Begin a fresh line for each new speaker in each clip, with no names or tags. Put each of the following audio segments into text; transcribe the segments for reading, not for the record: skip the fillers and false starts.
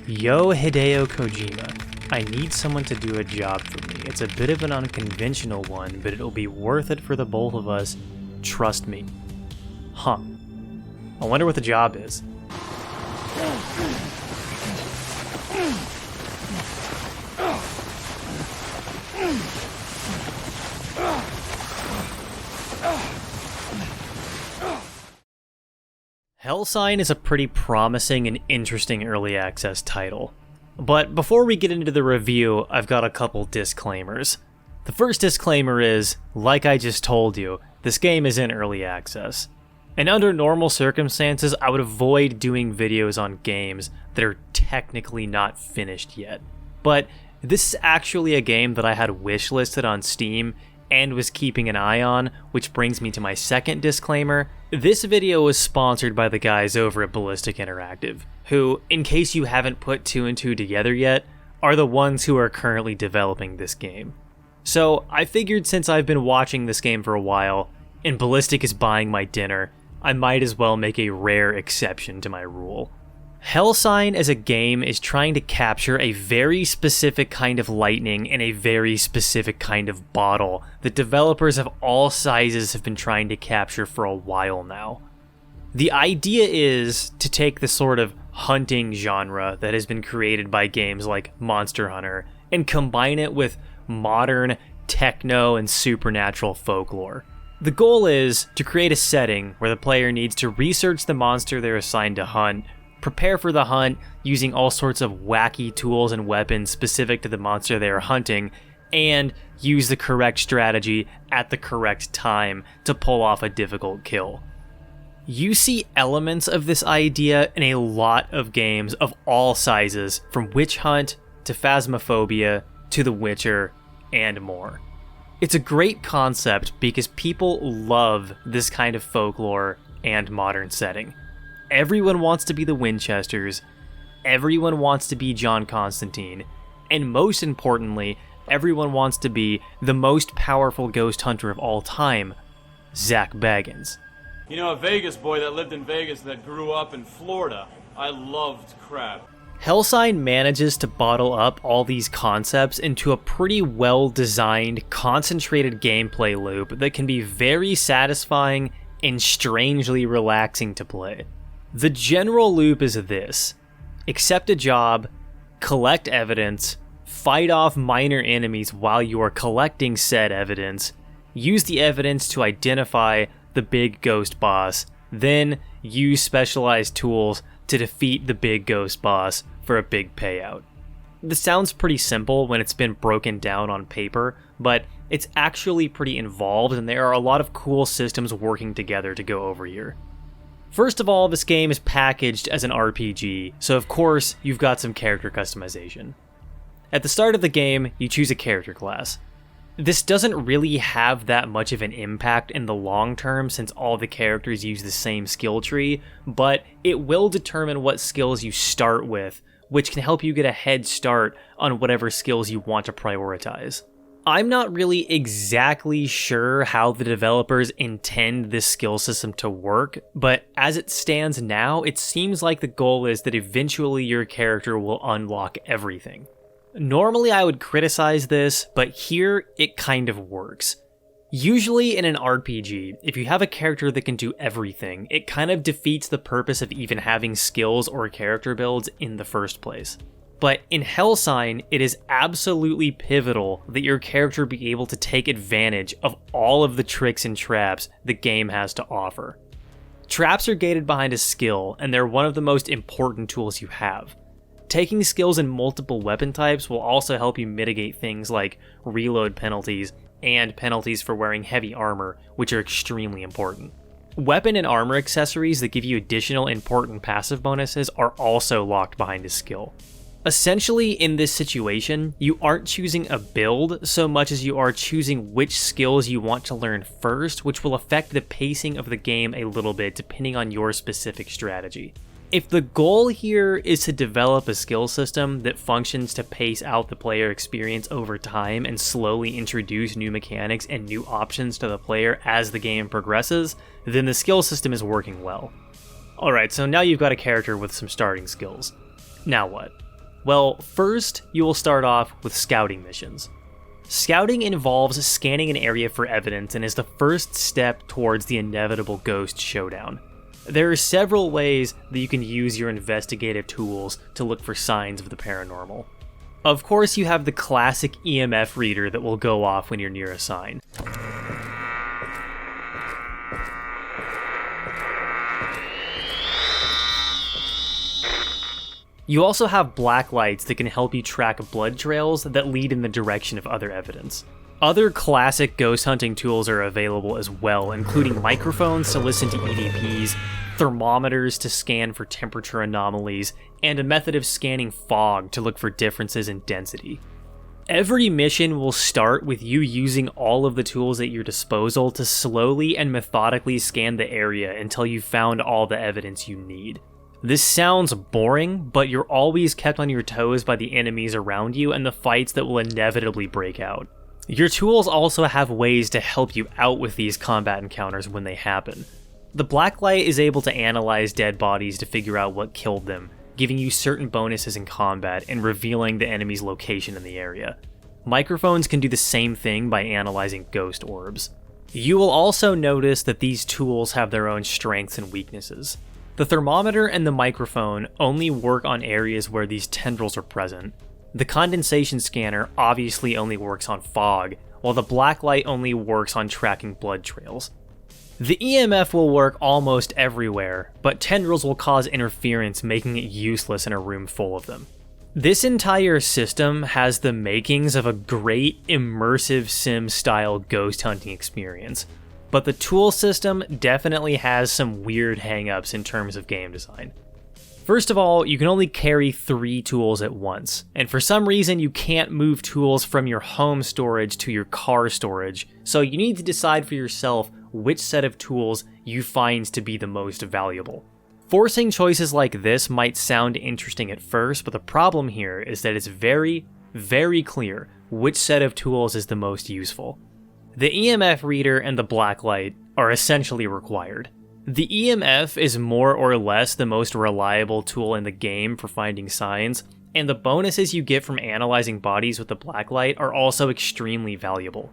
Yo, Hideo Kojima. I need someone to do a job for me. It's a bit of an unconventional one, but it'll be worth it for the both of us. Trust me. Huh. I wonder what the job is. Hellsign is a pretty promising and interesting early access title. But before we get into the review, I've got a couple disclaimers. The first disclaimer is, like I just told you, this game is in early access. And under normal circumstances, I would avoid doing videos on games that are technically not finished yet. But this is actually a game that I had wishlisted on Steam and was keeping an eye on, which brings me to my second disclaimer. This video was sponsored by the guys over at Ballistic Interactive, who, in case you haven't put two and two together yet, are the ones who are currently developing this game. So I figured since I've been watching this game for a while, and Ballistic is buying my dinner, I might as well make a rare exception to my rule. Hellsign as a game is trying to capture a very specific kind of lightning in a very specific kind of bottle that developers of all sizes have been trying to capture for a while now. The idea is to take the sort of hunting genre that has been created by games like Monster Hunter and combine it with modern, techno, and supernatural folklore. The goal is to create a setting where the player needs to research the monster they're assigned to hunt, prepare for the hunt using all sorts of wacky tools and weapons specific to the monster they are hunting, and use the correct strategy at the correct time to pull off a difficult kill. You see elements of this idea in a lot of games of all sizes, from Witch Hunt to Phasmophobia to The Witcher and more. It's a great concept because people love this kind of folklore and modern setting. Everyone wants to be the Winchesters, everyone wants to be John Constantine, and most importantly, everyone wants to be the most powerful ghost hunter of all time, Zach Baggins.
You know, a Vegas boy that lived in Vegas that grew up in Florida. I loved crab.
Hellsign manages to bottle up all these concepts into a pretty well-designed, concentrated gameplay loop that can be very satisfying and strangely relaxing to play. The general loop is this: accept a job, collect evidence, fight off minor enemies while you are collecting said evidence, use the evidence to identify the big ghost boss, then use specialized tools to defeat the big ghost boss for a big payout. This sounds pretty simple when it's been broken down on paper, but it's actually pretty involved and there are a lot of cool systems working together to go over here. First of all, this game is packaged as an RPG, so of course you've got some character customization. At the start of the game, you choose a character class. This doesn't really have that much of an impact in the long term since all the characters use the same skill tree, but it will determine what skills you start with, which can help you get a head start on whatever skills you want to prioritize. I'm not really exactly sure how the developers intend this skill system to work, but as it stands now, it seems like the goal is that eventually your character will unlock everything. Normally I would criticize this, but here it kind of works. Usually in an RPG, if you have a character that can do everything, it kind of defeats the purpose of even having skills or character builds in the first place. But in Hellsign, it is absolutely pivotal that your character be able to take advantage of all of the tricks and traps the game has to offer. Traps are gated behind a skill, and they're one of the most important tools you have. Taking skills in multiple weapon types will also help you mitigate things like reload penalties and penalties for wearing heavy armor, which are extremely important. Weapon and armor accessories that give you additional important passive bonuses are also locked behind a skill. Essentially, in this situation, you aren't choosing a build so much as you are choosing which skills you want to learn first, which will affect the pacing of the game a little bit depending on your specific strategy. If the goal here is to develop a skill system that functions to pace out the player experience over time and slowly introduce new mechanics and new options to the player as the game progresses, then the skill system is working well. Alright, so now you've got a character with some starting skills. Now what? Well, first, you will start off with scouting missions. Scouting involves scanning an area for evidence and is the first step towards the inevitable ghost showdown. There are several ways that you can use your investigative tools to look for signs of the paranormal. Of course, you have the classic EMF reader that will go off when you're near a sign. You also have black lights that can help you track blood trails that lead in the direction of other evidence. Other classic ghost hunting tools are available as well, including microphones to listen to EVPs, thermometers to scan for temperature anomalies, and a method of scanning fog to look for differences in density. Every mission will start with you using all of the tools at your disposal to slowly and methodically scan the area until you've found all the evidence you need. This sounds boring, but you're always kept on your toes by the enemies around you and the fights that will inevitably break out. Your tools also have ways to help you out with these combat encounters when they happen. The blacklight is able to analyze dead bodies to figure out what killed them, giving you certain bonuses in combat and revealing the enemy's location in the area. Microphones can do the same thing by analyzing ghost orbs. You will also notice that these tools have their own strengths and weaknesses. The thermometer and the microphone only work on areas where these tendrils are present. The condensation scanner obviously only works on fog, while the blacklight only works on tracking blood trails. The EMF will work almost everywhere, but tendrils will cause interference, making it useless in a room full of them. This entire system has the makings of a great immersive sim-style ghost hunting experience, but the tool system definitely has some weird hang-ups in terms of game design. First of all, you can only carry 3 tools at once, and for some reason you can't move tools from your home storage to your car storage, so you need to decide for yourself which set of tools you find to be the most valuable. Forcing choices like this might sound interesting at first, but the problem here is that it's very, very clear which set of tools is the most useful. The EMF reader and the blacklight are essentially required. The EMF is more or less the most reliable tool in the game for finding signs, and the bonuses you get from analyzing bodies with the blacklight are also extremely valuable.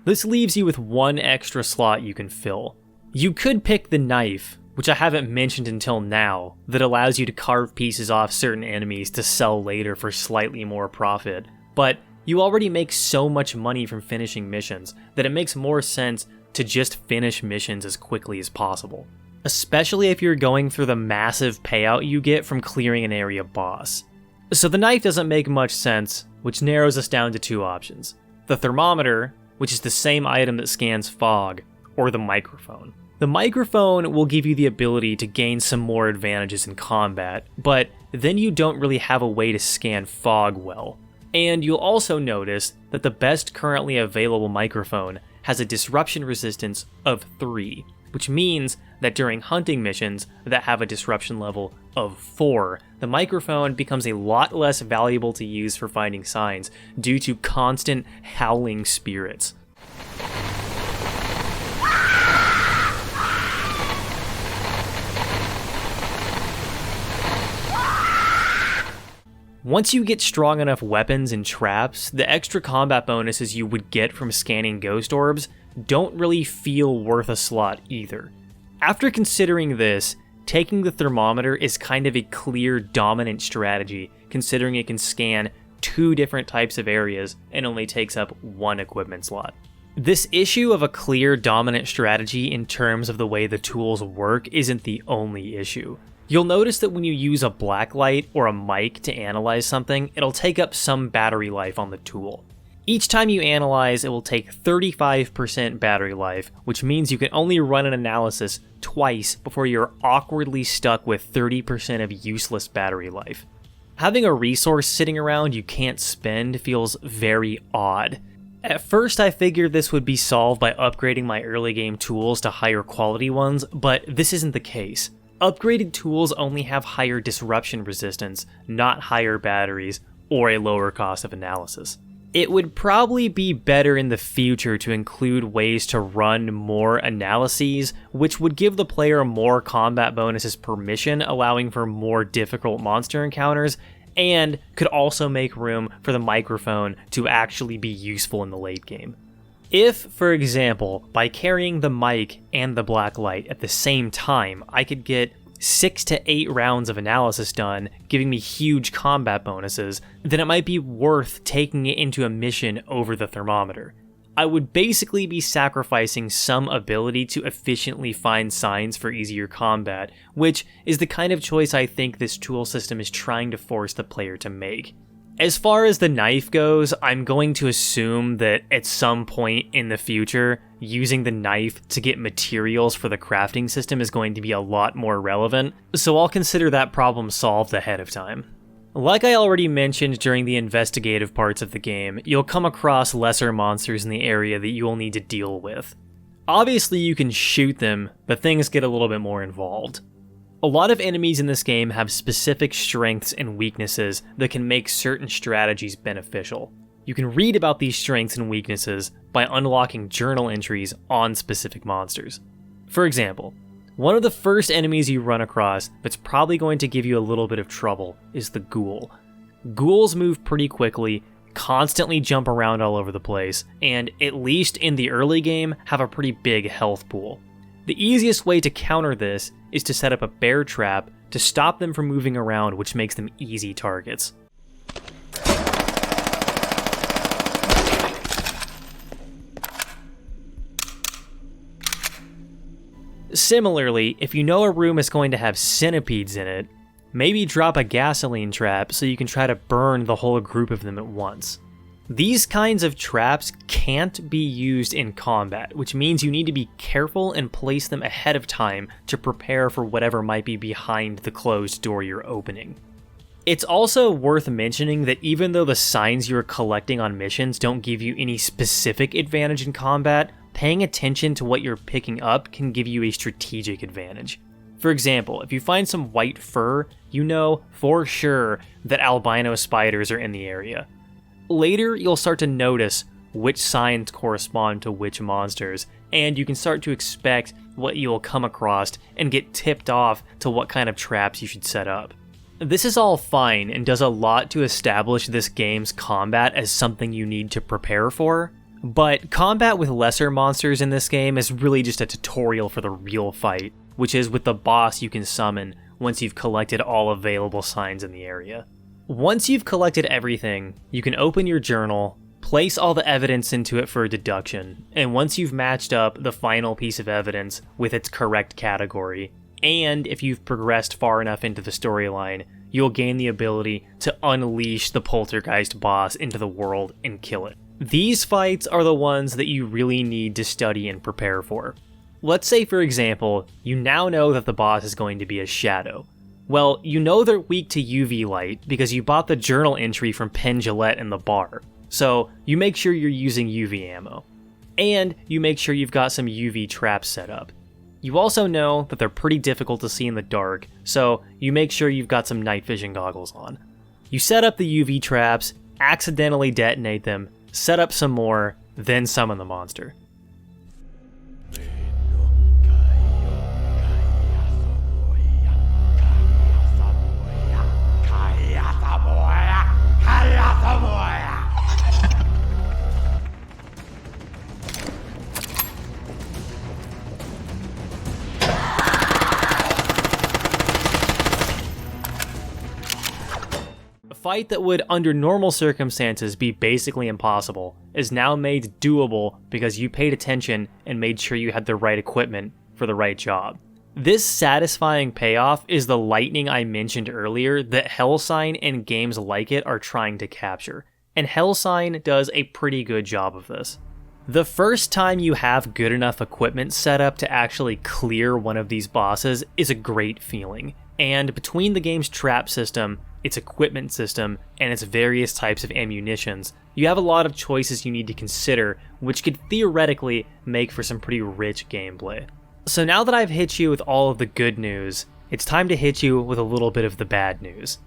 This leaves you with 1 extra slot you can fill. You could pick the knife, which I haven't mentioned until now, that allows you to carve pieces off certain enemies to sell later for slightly more profit, but you already make so much money from finishing missions that it makes more sense to just finish missions as quickly as possible, especially if you're going through the massive payout you get from clearing an area boss. So the knife doesn't make much sense, which narrows us down to 2 options: the thermometer, which is the same item that scans fog, or the microphone. The microphone will give you the ability to gain some more advantages in combat, but then you don't really have a way to scan fog well. And you'll also notice that the best currently available microphone has a disruption resistance of 3, which means that during hunting missions that have a disruption level of 4, the microphone becomes a lot less valuable to use for finding signs due to constant howling spirits. Once you get strong enough weapons and traps, the extra combat bonuses you would get from scanning ghost orbs don't really feel worth a slot either. After considering this, taking the thermometer is kind of a clear dominant strategy, considering it can scan 2 different types of areas and only takes up 1 equipment slot. This issue of a clear dominant strategy in terms of the way the tools work isn't the only issue. You'll notice that when you use a blacklight or a mic to analyze something, it'll take up some battery life on the tool. Each time you analyze, it will take 35% battery life, which means you can only run an analysis twice before you're awkwardly stuck with 30% of useless battery life. Having a resource sitting around you can't spend feels very odd. At first I figured this would be solved by upgrading my early game tools to higher quality ones, but this isn't the case. Upgraded tools only have higher disruption resistance, not higher batteries, or a lower cost of analysis. It would probably be better in the future to include ways to run more analyses, which would give the player more combat bonuses per mission, allowing for more difficult monster encounters, and could also make room for the microphone to actually be useful in the late game. If, for example, by carrying the mic and the black light at the same time, I could get 6 to 8 rounds of analysis done, giving me huge combat bonuses, then it might be worth taking it into a mission over the thermometer. I would basically be sacrificing some ability to efficiently find signs for easier combat, which is the kind of choice I think this tool system is trying to force the player to make. As far as the knife goes, I'm going to assume that at some point in the future, using the knife to get materials for the crafting system is going to be a lot more relevant, so I'll consider that problem solved ahead of time. Like I already mentioned during the investigative parts of the game, you'll come across lesser monsters in the area that you will need to deal with. Obviously you can shoot them, but things get a little bit more involved. A lot of enemies in this game have specific strengths and weaknesses that can make certain strategies beneficial. You can read about these strengths and weaknesses by unlocking journal entries on specific monsters. For example, one of the first enemies you run across that's probably going to give you a little bit of trouble is the ghoul. Ghouls move pretty quickly, constantly jump around all over the place, and at least in the early game have a pretty big health pool. The easiest way to counter this is to set up a bear trap to stop them from moving around, which makes them easy targets. Similarly, if you know a room is going to have centipedes in it, maybe drop a gasoline trap so you can try to burn the whole group of them at once. These kinds of traps can't be used in combat, which means you need to be careful and place them ahead of time to prepare for whatever might be behind the closed door you're opening. It's also worth mentioning that even though the signs you're collecting on missions don't give you any specific advantage in combat, paying attention to what you're picking up can give you a strategic advantage. For example, if you find some white fur, you know for sure that albino spiders are in the area. Later, you'll start to notice which signs correspond to which monsters, and you can start to expect what you will come across and get tipped off to what kind of traps you should set up. This is all fine and does a lot to establish this game's combat as something you need to prepare for, but combat with lesser monsters in this game is really just a tutorial for the real fight, which is with the boss you can summon once you've collected all available signs in the area. Once you've collected everything, you can open your journal, place all the evidence into it for a deduction, and once you've matched up the final piece of evidence with its correct category, and if you've progressed far enough into the storyline, you'll gain the ability to unleash the poltergeist boss into the world and kill it. These fights are the ones that you really need to study and prepare for. Let's say, for example, you now know that the boss is going to be a shadow. Well, you know they're weak to UV light because you bought the journal entry from Penn Jillette in the bar, so you make sure you're using UV ammo. And you make sure you've got some UV traps set up. You also know that they're pretty difficult to see in the dark, so you make sure you've got some night vision goggles on. You set up the UV traps, accidentally detonate them, set up some more, then summon the monster. A fight that would, under normal circumstances, be basically impossible, is now made doable because you paid attention and made sure you had the right equipment for the right job. This satisfying payoff is the lightning I mentioned earlier that Hellsign and games like it are trying to capture, and Hellsign does a pretty good job of this. The first time you have good enough equipment set up to actually clear one of these bosses is a great feeling, and between the game's trap system, its equipment system, and its various types of ammunitions, you have a lot of choices you need to consider, which could theoretically make for some pretty rich gameplay. So now that I've hit you with all of the good news, it's time to hit you with a little bit of the bad news.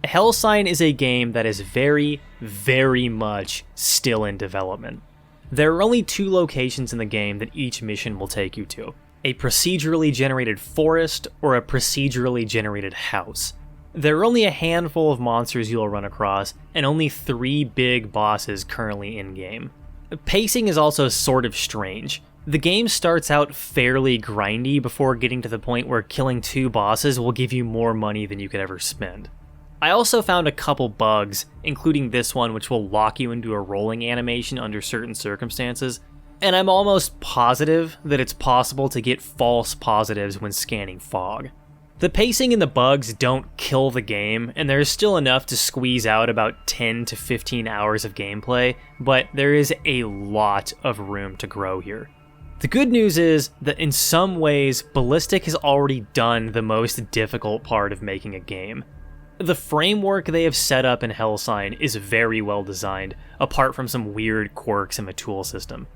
Hellsign is a game that is very, very much still in development. There are only 2 locations in the game that each mission will take you to: a procedurally generated forest or a procedurally generated house. There are only a handful of monsters you'll run across, and only 3 big bosses currently in-game. Pacing is also sort of strange. The game starts out fairly grindy before getting to the point where killing 2 bosses will give you more money than you could ever spend. I also found a couple bugs, including this one which will lock you into a rolling animation under certain circumstances, and I'm almost positive that it's possible to get false positives when scanning fog. The pacing and the bugs don't kill the game, and there's still enough to squeeze out about 10 to 15 hours of gameplay, but there is a lot of room to grow here. The good news is that in some ways, Ballistic has already done the most difficult part of making a game. The framework they have set up in Hellsign is very well designed, apart from some weird quirks in the tool system.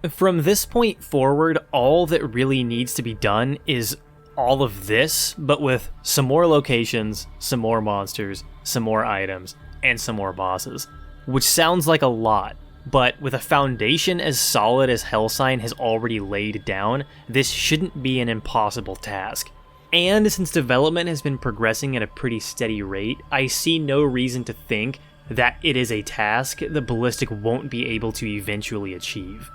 From this point forward, all that really needs to be done is all of this, but with some more locations, some more monsters, some more items, and some more bosses. Which sounds like a lot, but with a foundation as solid as Hellsign has already laid down, this shouldn't be an impossible task. And since development has been progressing at a pretty steady rate, I see no reason to think that it is a task that Ballistic won't be able to eventually achieve.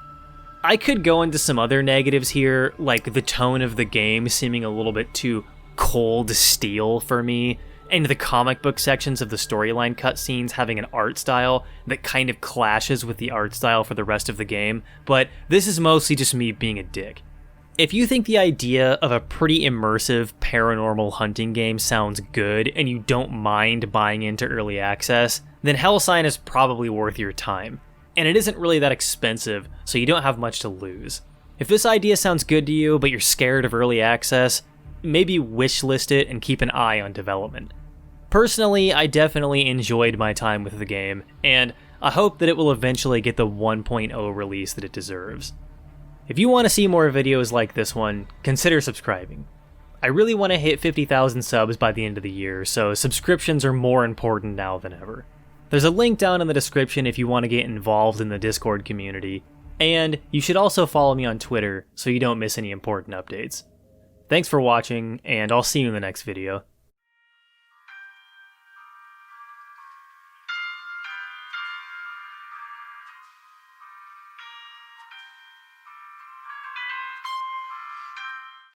I could go into some other negatives here, like the tone of the game seeming a little bit too cold steel for me, and the comic book sections of the storyline cutscenes having an art style that kind of clashes with the art style for the rest of the game, but this is mostly just me being a dick. If you think the idea of a pretty immersive paranormal hunting game sounds good and you don't mind buying into early access, then Hellsign is probably worth your time. And it isn't really that expensive, so you don't have much to lose. If this idea sounds good to you, but you're scared of early access, maybe wishlist it and keep an eye on development. Personally, I definitely enjoyed my time with the game, and I hope that it will eventually get the 1.0 release that it deserves. If you want to see more videos like this one, consider subscribing. I really want to hit 50,000 subs by the end of the year, so subscriptions are more important now than ever. There's a link down in the description if you want to get involved in the Discord community, and you should also follow me on Twitter so you don't miss any important updates. Thanks for watching, and I'll see you in the next video.